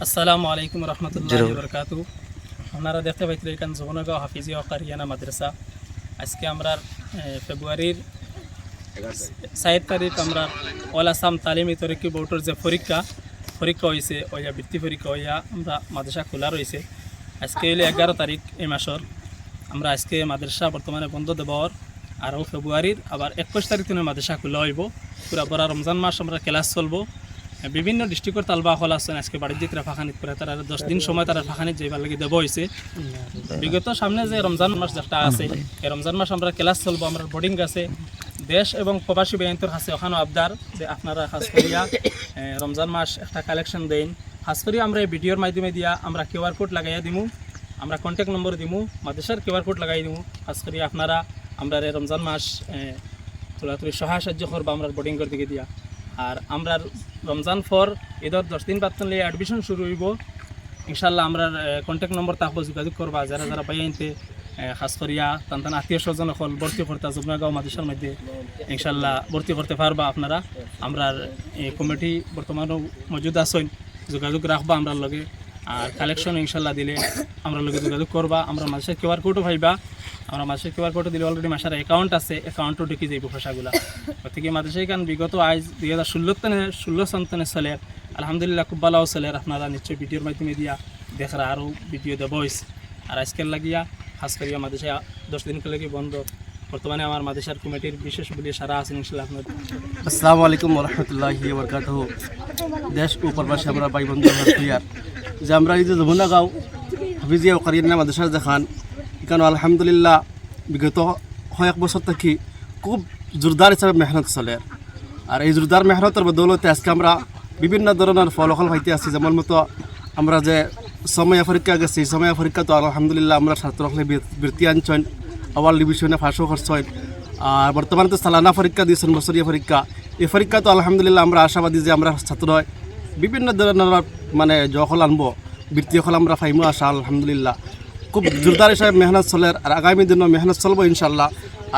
আসসালামু আলাইকুম রহমতুল্লাহি ওয়া বারাকাতুহু। আপনারা দেখতে পাইতেন এখানে যমুনাগাঁও হাফিজিয়া কারিয়ানা মাদ্রাসা। আজকে আমরা ফেব্রুয়ারির 7 তারিখ আমরা অল আসাম তালিমি তরক্কি বোর্ডের যে পরীক্ষা হয়েছে ওইয়া বৃত্তি পরীক্ষা হইয়া আমরা মাদ্রাসা খোলা রয়েছে। আজকে হইলে 11 তারিখ এই মাসের। আমরা আজকে মাদ্রাসা বর্তমানে বন্ধ দেবর আরও ফেব্রুয়ারির আবার 21 তারিখ দিনে মাদ্রাসা খোলা হইব। পুরা বড় রমজান মাস আমরা ক্লাস চলবো। বিভিন্ন ডিস্ট্রিক্টর তালবা হল আছেন আজকে বাণিজ্যিক ফাঁকানিত করে তারা 10 দিন সময় তারা ফাঁকানিত যাইবার লাগে দেব হয়েছে। বিগত সামনে যে রমজান মাস যেটা আছে এই রমজান মাস আমরা ক্লাস চলবো। আমরা বোর্ডিং আছে দেশ এবং প্রবাসী ব্যাংকের কাছে ওখানে আবদার যে আপনারা খাস করিয়া রমজান মাস একটা কালেকশন দেন। খাস করি আমরা এই ভিডিওর মাধ্যমে দিয়া আমরা কিউআর কোড লাগাইয়া দিমু, আমরা কন্ট্যাক্ট নম্বর দিমু, মাদ্রাসার কিউআর কোড লাগাই দিমু। খাস করি আপনারা আমরা এই রমজান মাস তোলাতুলি সহায় সাহায্য করবো আমরা বোর্ডিংয়ের দিকে দিয়া। আর আমরা রমজান ফর ঈদের 10 দিন বাদ নিয়ে অ্যাডমিশন শুরু হইব ইনশাল্লাহ। আমরা কন্ট্যাক্ট নম্বর থাকবো, যোগাযোগ করবা। যারা যারা পাইতে খাস করিয়া তান আত্মীয় স্বজন হল ভর্তি করতে যমুনাগাঁও মাদ্রাসার মধ্যে ইনশাল্লাহ ভর্তি করতে পারবা আপনারা। আমরা কমিটি বর্তমানও মজুদ আছেন, যোগাযোগ রাখবা আমরা লগে। আর কালেকশন ইনশাল্লাহ দিলে আমরা লগে যোগাযোগ করবা। আমরা মাদ্রাসার কিউআর কোডও পাইবা। আমরা মাদ্রাসার কিউআর কোডও দিলে অলরেডি মাসার অ্যাকাউন্ট আছে, অ্যাকাউন্টও ঢুকি যাইব পয়সাগুলা। গতিকে মাদ্রাসা এখান বিগত আজ 2016 সন চলে আলহামদুলিল্লাহ খুব ভালো চলে। আপনারা নিশ্চয়ই ভিডিওর মাধ্যমে দিয়া দেখরা আরও ভিডিও দেব হয়েছে। আর আজকের লাগিয়া খাস করিয়া মাদ্রাসা 10 দিন লাগে বন্ধ। বর্তমানে আমার মাদ্রাসার কমিটির বিশেষ বলে সারা আছেন ইনশাল্লাহ। আপনার আসসালামু আলাইকুম রহমতুল্লাহি ওয়া বারাকাতুহু। দেশ ও প্রবাসী আমরা ভাই বন্ধু হইয়ার যে আমরা এই যে যমুনাগাঁও হাফিজিয়া কারিয়ানা মাদ্রাসা দেখান এখানে আলহামদুলিল্লাহ বিগত কয়েক বছর থেকে খুব জোরদার হিসাবে মেহনত চলে। আর এই জোরদার মেহনতের বদৌলতে আজকে আমরা বিভিন্ন ধরনের ফলাফল পাইতে আছি। যেমন মতো আমরা যে সময় পরীক্ষা গেছি, সময় পরীক্ষা তো আলহামদুলিল্লাহ আমরা ছাত্রসকলে বৃত্তি আনছেন, আওয়াল ডিভিশনে ফাঁসও করছেন। আর বর্তমানে তো সালানা পরীক্ষা দিয়েছেন, বছরীয় পরীক্ষা। এই পরীক্ষা তো আলহামদুলিল্লাহ আমরা আশাবাদী যে আমরা ছাত্র বিভিন্ন ধরনের মানে জহল আনবো, বৃত্তি হল আমরা ফাইমো আশা আলহামদুলিল্লাহ। খুব জোরদার হিসাবে মেহনত চলে আর আগামী দিনও মেহনত চলবো ইনশাল্লাহ।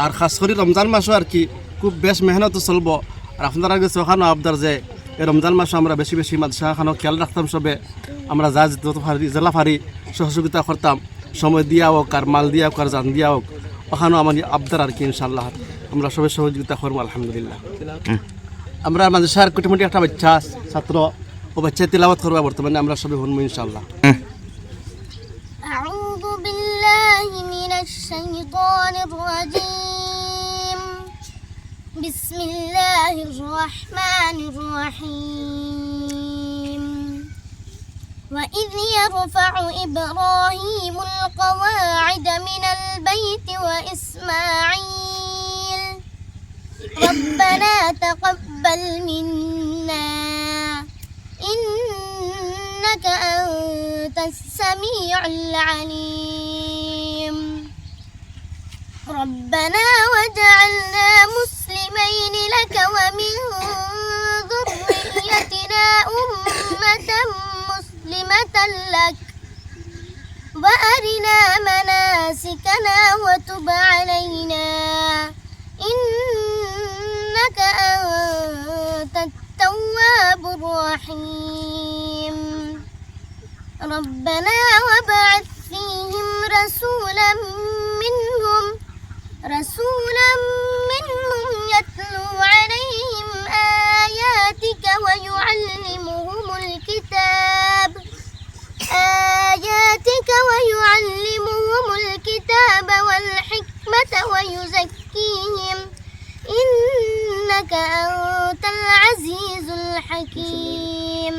আর খাস করে রমজান মাসও আর কি খুব বেশ মেহনতও চলবো। আর আপনারা কাছে ওখানেও আবদার যে এই রমজান মাসে আমরা বেশি বেশি মাদ্রাসাখানেও খেয়াল রাখতাম। সবে আমরা যা যত পারি জেলা পারি সহযোগিতা করতাম, সময় দিয়া হোক আর মাল দিয়া হোক আর জান দিয়া হোক। ওখানেও আমার আবদার আর কি ইনশাল্লাহ আমরা সবাই সহযোগিতা করবো আলহামদুলিল্লাহ। আমরা মাদ্রাসার কুটিমুটি একটা বাচ্চা ছাত্র ও বাচ্চা তিলাওয়াত করবো বর্তমানে আমরা সবাই শুনবো ইনশাল্লাহ। أعوذ بالله من الشيطان الرجيم. بسم الله الرحمن الرحيم. وإذ يرفع إبراهيم القواعد من البيت وإسماعيل ربنا تقبل منا إنك أنت السميع العليم. ربنا واجعلنا مسلمين لك ومن ذريتنا أمة مسلمة لك وأرنا مناسكنا وتب علينا إنك أنت التواب الرحيم. ربنا وابعث فيهم رسولا منهم يتلو عليهم آياتك ويعلمهم الكتاب والحكمة ويزكيهم إنك أنت العزيز الحكيم.